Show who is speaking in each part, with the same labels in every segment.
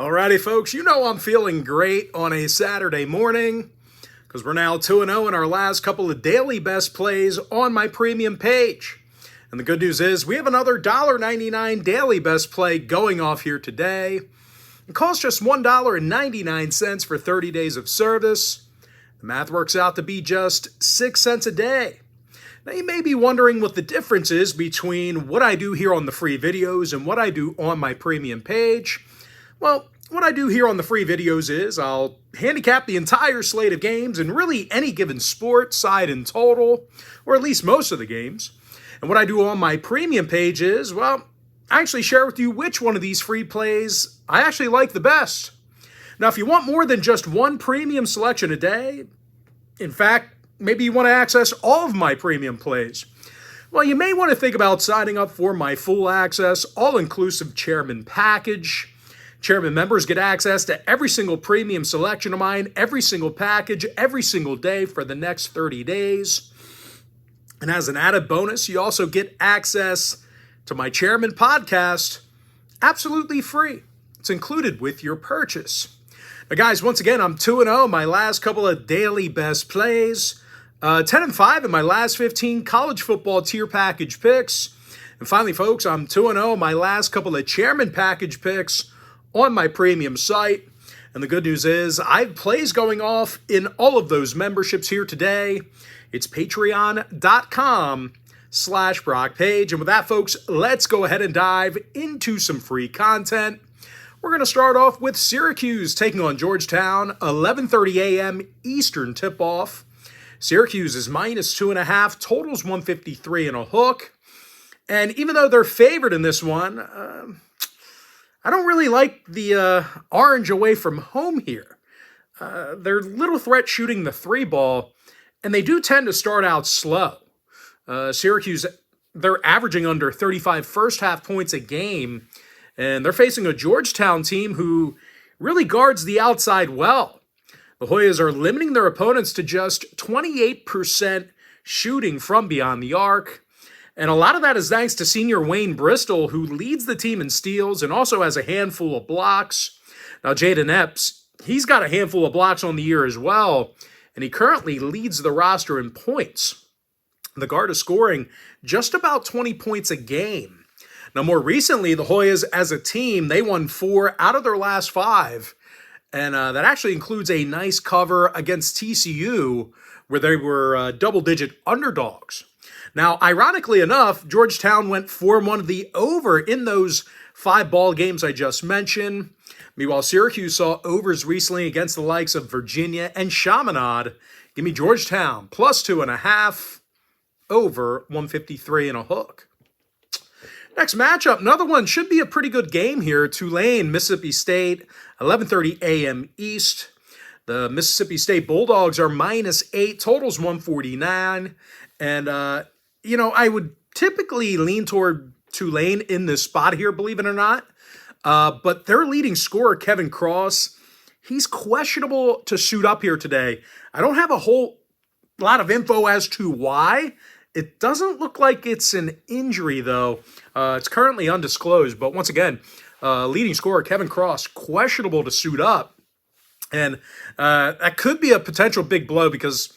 Speaker 1: Alrighty, folks, you know I'm feeling great on a Saturday morning because we're now 2-0 in our last couple of daily best plays on my premium page. And the good news is we have another $1.99 daily best play going off here today. It costs just $1.99 for 30 days of service. The math works out to be just 6 cents a day. Now you may be wondering what the difference is between what I do here on the free videos and what I do on my premium page. Well, what I do here on the free videos is I'll handicap the entire slate of games in really any given sport, side and total, or at least most of the games. And what I do on my premium page is, well, I actually share with you which one of these free plays I actually like the best. Now, if you want more than just one premium selection a day, in fact, maybe you want to access all of my premium plays, well, you may want to think about signing up for my full access, all-inclusive chairman package. Chairman members get access to every single premium selection of mine, every single package, every single day for the next 30 days. And as an added bonus, you also get access to my Chairman podcast absolutely free. It's included with your purchase. Now, guys, once again, I'm 2-0 my last couple of daily best plays. 10-5 in my last 15 college football tier package picks. And finally, folks, I'm 2-0 my last couple of Chairman package picks on my premium site. And the good news is I have plays going off in all of those memberships here today. It's patreon.com/BrockPage. And with that, folks, let's go ahead and dive into some free content. We're going to start off with Syracuse taking on Georgetown, 11:30 a.m. Eastern tip-off. Syracuse is -2.5, totals 153 and a hook. And even though they're favored in this one, I don't really like the orange away from home here. They're little threat shooting the three ball, and they do tend to start out slow. Syracuse, they're averaging under 35 first half points a game, and they're facing a Georgetown team who really guards the outside well. The Hoyas are limiting their opponents to just 28% shooting from beyond the arc. And a lot of that is thanks to senior Wayne Bristol, who leads the team in steals and also has a handful of blocks. Now, Jaden Epps, he's got a handful of blocks on the year as well, and he currently leads the roster in points. The guard is scoring just about 20 points a game. Now, more recently, the Hoyas as a team, they won 4 out of their last 5, and that actually includes a nice cover against TCU, where they were double-digit underdogs. Now, ironically enough, Georgetown went 4-1 the over in those 5 ball games I just mentioned. Meanwhile, Syracuse saw overs recently against the likes of Virginia and Chaminade. Give me Georgetown +2.5, over 153 and a hook. Next matchup, another one should be a pretty good game here. Tulane, Mississippi State, 11:30 a.m. East. The Mississippi State Bulldogs are -8, totals 149. And, I would typically lean toward Tulane in this spot here, believe it or not. But their leading scorer, Kevin Cross, he's questionable to suit up here today. I don't have a whole lot of info as to why. It doesn't look like it's an injury, though. It's currently undisclosed. But once again, leading scorer, Kevin Cross, questionable to suit up. And that could be a potential big blow because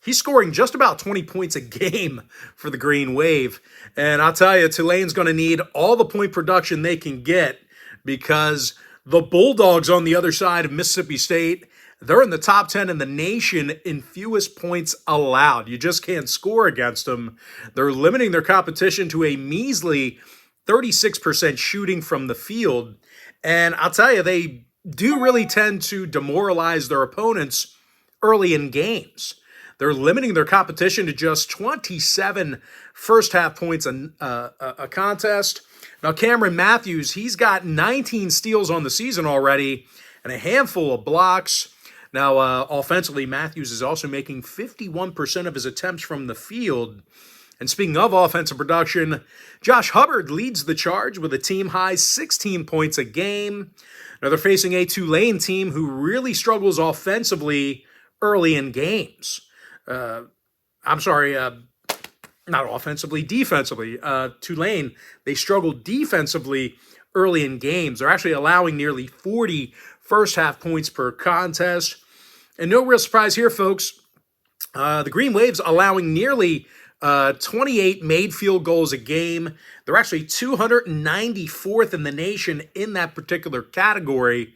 Speaker 1: he's scoring just about 20 points a game for the Green Wave. And I'll tell you, Tulane's going to need all the point production they can get because the Bulldogs on the other side of Mississippi State, they're in the top 10 in the nation in fewest points allowed. You just can't score against them. They're limiting their competition to a measly 36% shooting from the field. And I'll tell you, they do really tend to demoralize their opponents early in games. They're limiting their competition to just 27 first-half points a contest. Now, Cameron Matthews, he's got 19 steals on the season already and a handful of blocks. Now, offensively, Matthews is also making 51% of his attempts from the field. And speaking of offensive production, Josh Hubbard leads the charge with a team-high 16 points a game. Now, they're facing a Tulane team who really struggles offensively early in games. Not offensively, defensively. Tulane, they struggled defensively early in games. They're actually allowing nearly 40 first-half points per contest. And no real surprise here, folks. The Green Waves allowing nearly 28 made field goals a game. They're actually 294th in the nation in that particular category.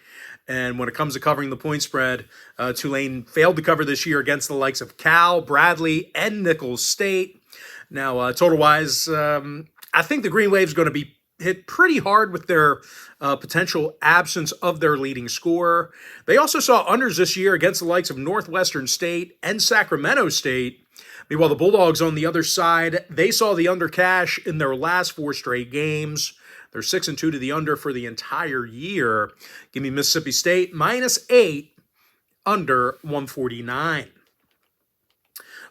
Speaker 1: And when it comes to covering the point spread, Tulane failed to cover this year against the likes of Cal, Bradley, and Nicholls State. Now, total-wise, I think the Green Wave's going to be hit pretty hard with their potential absence of their leading scorer. They also saw unders this year against the likes of Northwestern State and Sacramento State. Meanwhile, the Bulldogs on the other side, they saw the under cash in their last 4 straight games. They're 6-2 to the under for the entire year. Give me Mississippi State -8, under 149.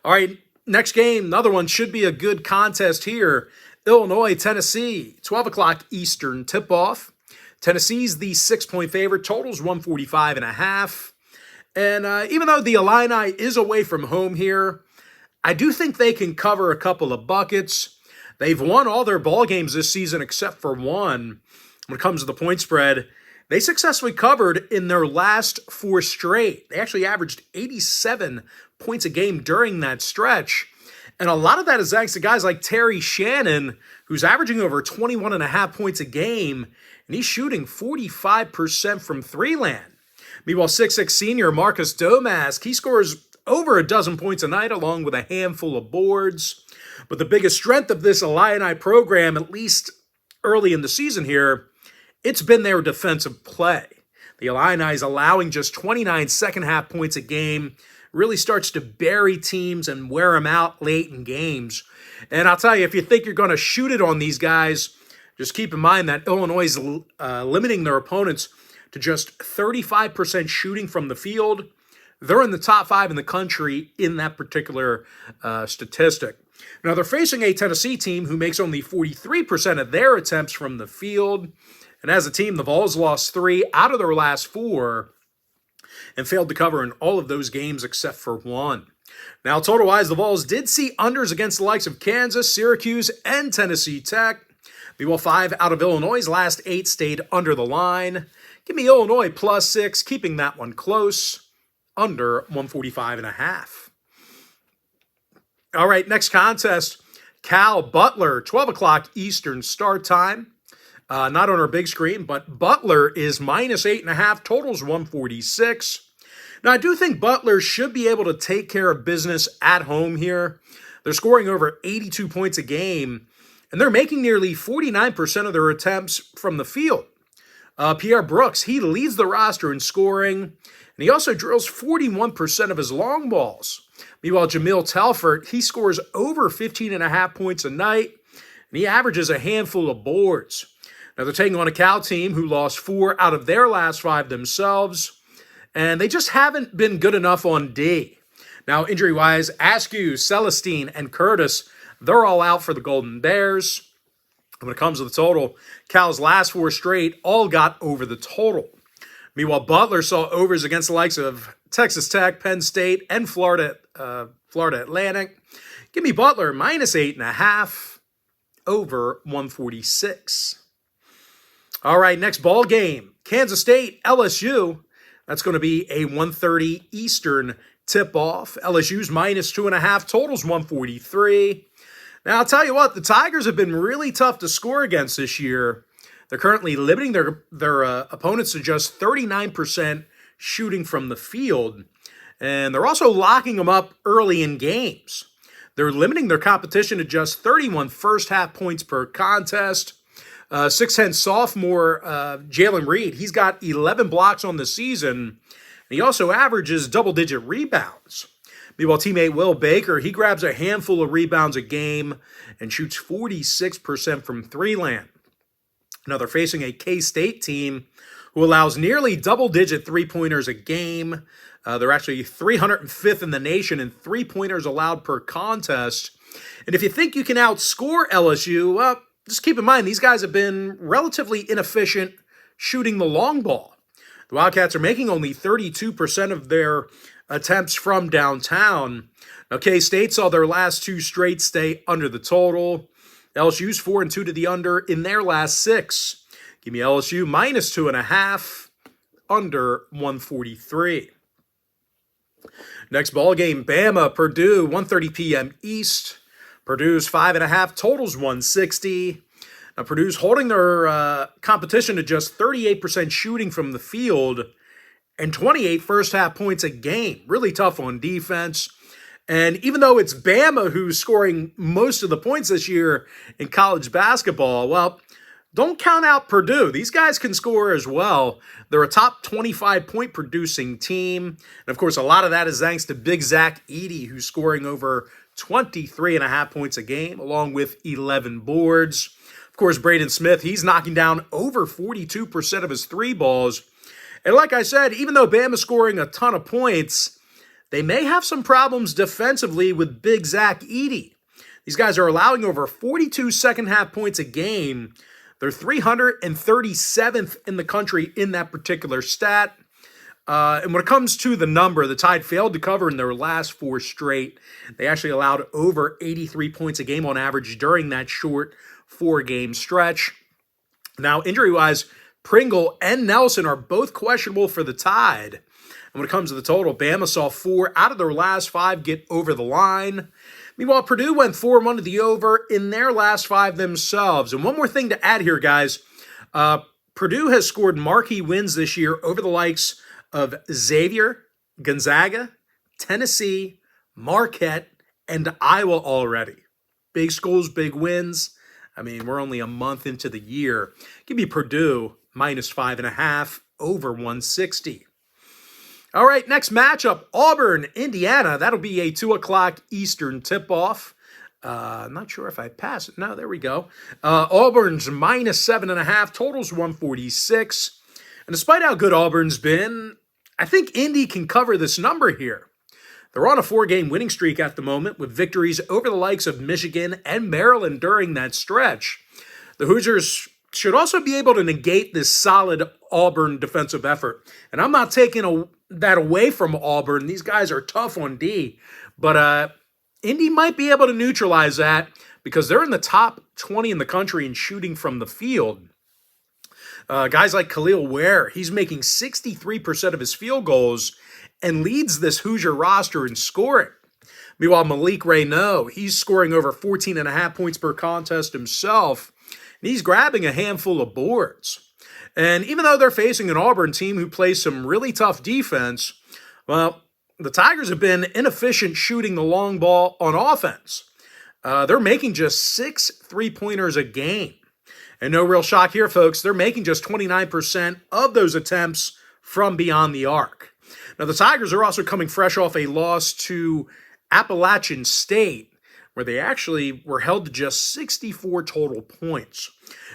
Speaker 1: All right, next game, another one should be a good contest here. Illinois, Tennessee, 12 o'clock Eastern tip-off. Tennessee's the 6-point favorite. Total's 145.5. And even though the Illini is away from home here, I do think they can cover a couple of buckets. They've won all their ball games this season except for one. When it comes to the point spread, they successfully covered in their last 4 straight. They actually averaged 87 points a game during that stretch. And a lot of that is thanks to guys like Terry Shannon, who's averaging over 21.5 points a game, and he's shooting 45% from three-land. Meanwhile, 6'6" senior Marcus Domask, he scores over a dozen points a night along with a handful of boards. But the biggest strength of this Illini program, at least early in the season here, it's been their defensive play. The Illini is allowing just 29 second-half points a game, really starts to bury teams and wear them out late in games. And I'll tell you, if you think you're going to shoot it on these guys, just keep in mind that Illinois is limiting their opponents to just 35% shooting from the field. They're in the top 5 in the country in that particular statistic. Now, they're facing a Tennessee team who makes only 43% of their attempts from the field. And as a team, the Vols lost 3 out of their last 4 and failed to cover in all of those games except for 1. Now, total-wise, the Vols did see unders against the likes of Kansas, Syracuse, and Tennessee Tech. Meanwhile, 5 out of Illinois' last 8 stayed under the line. Give me Illinois +6, keeping that one close, under 145.5. All right, next contest, Cal Butler, 12 o'clock Eastern start time. Not on our big screen, but Butler is -8.5, totals 146. Now, I do think Butler should be able to take care of business at home here. They're scoring over 82 points a game, and they're making nearly 49% of their attempts from the field. Pierre Brooks, he leads the roster in scoring, and he also drills 41% of his long balls. Meanwhile, Jamil Telfort, he scores over 15.5 points a night, and he averages a handful of boards. Now, they're taking on a Cal team who lost 4 out of their last 5 themselves, and they just haven't been good enough on D. Now, injury-wise, Askew, Celestine, and Curtis, they're all out for the Golden Bears. When it comes to the total, Cal's last 4 straight all got over the total. Meanwhile, Butler saw overs against the likes of Texas Tech, Penn State, and Florida Atlantic. Give me Butler -8.5, over 146. All right, next ball game, Kansas State, LSU. That's going to be a 1:30 Eastern tip-off. LSU's -2.5, totals 143. Now, I'll tell you what, the Tigers have been really tough to score against this year. They're currently limiting their opponents to just 39% shooting from the field, and they're also locking them up early in games. They're limiting their competition to just 31 first-half points per contest. 6'10" sophomore Jalen Reed, he's got 11 blocks on the season, and he also averages double-digit rebounds. Meanwhile, teammate Will Baker, he grabs a handful of rebounds a game and shoots 46% from three-land. Now, they're facing a K-State team who allows nearly double-digit three-pointers a game. They're actually 305th in the nation in three-pointers allowed per contest. And if you think you can outscore LSU, well, just keep in mind, these guys have been relatively inefficient shooting the long ball. The Wildcats are making only 32% of their attempts from downtown. Now, K-State saw their last 2 straight stay under the total. LSU's 4-2 to the under in their last 6. Give me LSU minus 2.5, under 143. Next ball game, Bama, Purdue, 1:30 p.m. East. Purdue's 5.5, totals 160. Now, Purdue's holding their competition to just 38% shooting from the field and 28 first-half points a game. Really tough on defense. And even though it's Bama who's scoring most of the points this year in college basketball, well, don't count out Purdue. These guys can score as well. They're a top 25 point producing team. And of course, a lot of that is thanks to Big Zach Edey, who's scoring over 23.5 points a game, along with 11 boards. Of course, Braden Smith, he's knocking down over 42% of his three balls. And like I said, even though Bama's scoring a ton of points, they may have some problems defensively with Big Zach Edey. These guys are allowing over 42 second-half points a game. They're 337th in the country in that particular stat. And when it comes to the number, the Tide failed to cover in their last 4 straight. They actually allowed over 83 points a game on average during that short 4-game stretch. Now, injury-wise, Pringle and Nelson are both questionable for the Tide. And when it comes to the total, Bama saw 4 out of their last 5 get over the line. Meanwhile, Purdue went 4-1 to the over in their last 5 themselves. And one more thing to add here, guys. Purdue has scored marquee wins this year over the likes of Xavier, Gonzaga, Tennessee, Marquette, and Iowa already. Big schools, big wins. I mean, we're only a month into the year. Give me Purdue minus 5.5 over 160. All right, next matchup, Auburn, Indiana. That'll be a 2 o'clock Eastern tip-off. I'm not sure if I pass it. No, there we go. Auburn's minus 7.5, totals 146. And despite how good Auburn's been, I think Indy can cover this number here. They're on a 4-game winning streak at the moment with victories over the likes of Michigan and Maryland during that stretch. The Hoosiers should also be able to negate this solid Auburn defensive effort. And I'm not taking that away from Auburn. These guys are tough on D. But Indy might be able to neutralize that because they're in the top 20 in the country in shooting from the field. Guys like Khalil Ware, he's making 63% of his field goals and leads this Hoosier roster in scoring. Meanwhile, Malik Rayneau, he's scoring over 14.5 points per contest himself, and he's grabbing a handful of boards. And even though they're facing an Auburn team who plays some really tough defense, well, the Tigers have been inefficient shooting the long ball on offense. They're making just 6 3-pointers a game. And no real shock here, folks, they're making just 29% of those attempts from beyond the arc. Now, the Tigers are also coming fresh off a loss to Appalachian State, where they actually were held to just 64 total points.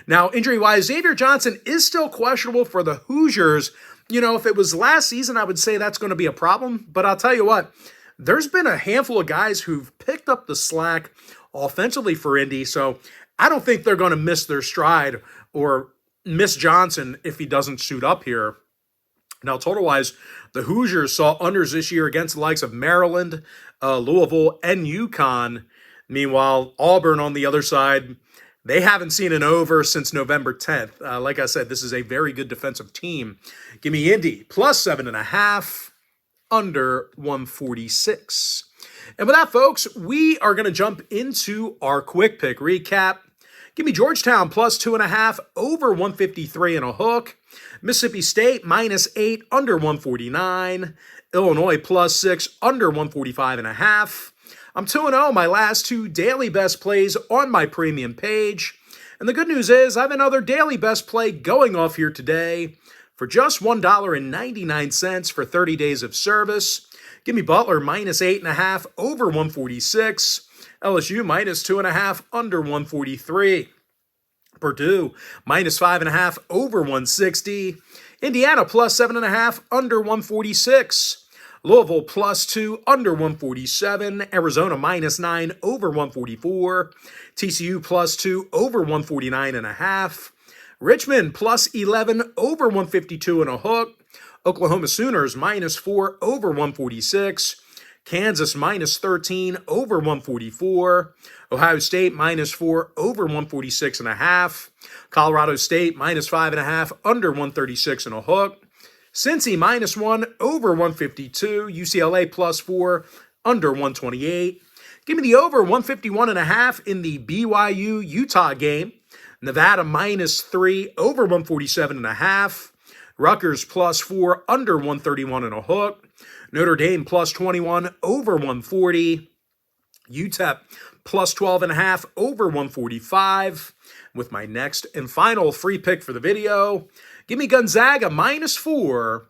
Speaker 1: Now, injury-wise, Xavier Johnson is still questionable for the Hoosiers. You know, if it was last season, I would say that's going to be a problem. But I'll tell you what, there's been a handful of guys who've picked up the slack offensively for Indy, so I don't think they're going to miss their stride or miss Johnson if he doesn't suit up here. Now, total-wise, the Hoosiers saw unders this year against the likes of Maryland, Louisville, and UConn. Meanwhile, Auburn on the other side, they haven't seen an over since November 10th. Like I said, this is a very good defensive team. Give me Indy, plus 7.5, under 146. And with that, folks, we are going to jump into our quick pick recap. Give me Georgetown, plus 2.5, over 153 and a hook. Mississippi State, minus 8, under 149. Illinois, plus 6, under 145.5. I'm 2-0, my last 2 daily best plays on my premium page. And the good news is I have another daily best play going off here today for just $1.99 for 30 days of service. Give me Butler, minus 8.5, over 146. LSU, minus 2.5, under 143. Purdue, minus 5.5, over 160. Indiana, plus 7.5, under 146. Louisville, plus 2, under 147. Arizona, minus 9, over 144. TCU, plus 2, over 149.5. Richmond, plus 11, over 152 and a hook. Oklahoma Sooners, minus 4, over 146. Kansas minus 13 over 144. Ohio State minus 4 over 146.5. Colorado State minus 5.5 under 136 and a hook. Cincy minus 1 over 152. UCLA plus 4 under 128. Give me the over 151.5 in the BYU-UTAH game. Nevada minus 3 over 147.5. Rutgers plus 4 under 131 and a hook. Notre Dame plus 21 over 140. UTEP plus 12.5 over 145. With my next and final free pick for the video, give me Gonzaga minus 4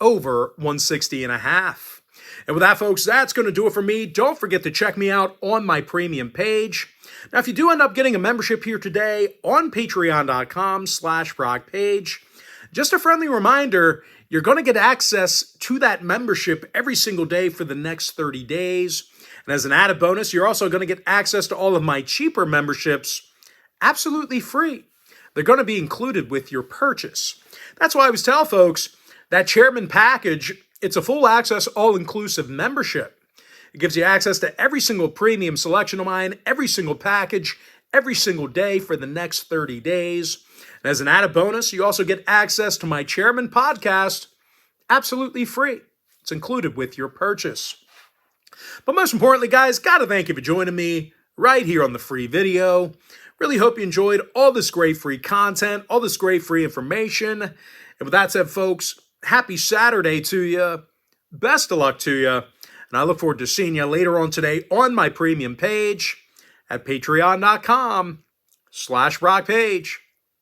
Speaker 1: over 160.5. And with that, folks, that's going to do it for me. Don't forget to check me out on my premium page. Now, if you do end up getting a membership here today on patreon.com/BrockPage, just a friendly reminder, you're going to get access to that membership every single day for the next 30 days. And as an added bonus, you're also going to get access to all of my cheaper memberships absolutely free. They're going to be included with your purchase. That's why I always tell folks that Chairman package, it's a full access, all-inclusive membership. It gives you access to every single premium selection of mine, every single package, every single day for the next 30 days. And as an added bonus, you also get access to my Chairman podcast absolutely free. It's included with your purchase. But most importantly, guys, got to thank you for joining me right here on the free video. Really hope you enjoyed all this great free content, all this great free information. And with that said, folks, happy Saturday to you. Best of luck to you. And I look forward to seeing you later on today on my premium page at patreon.com/BrockPage.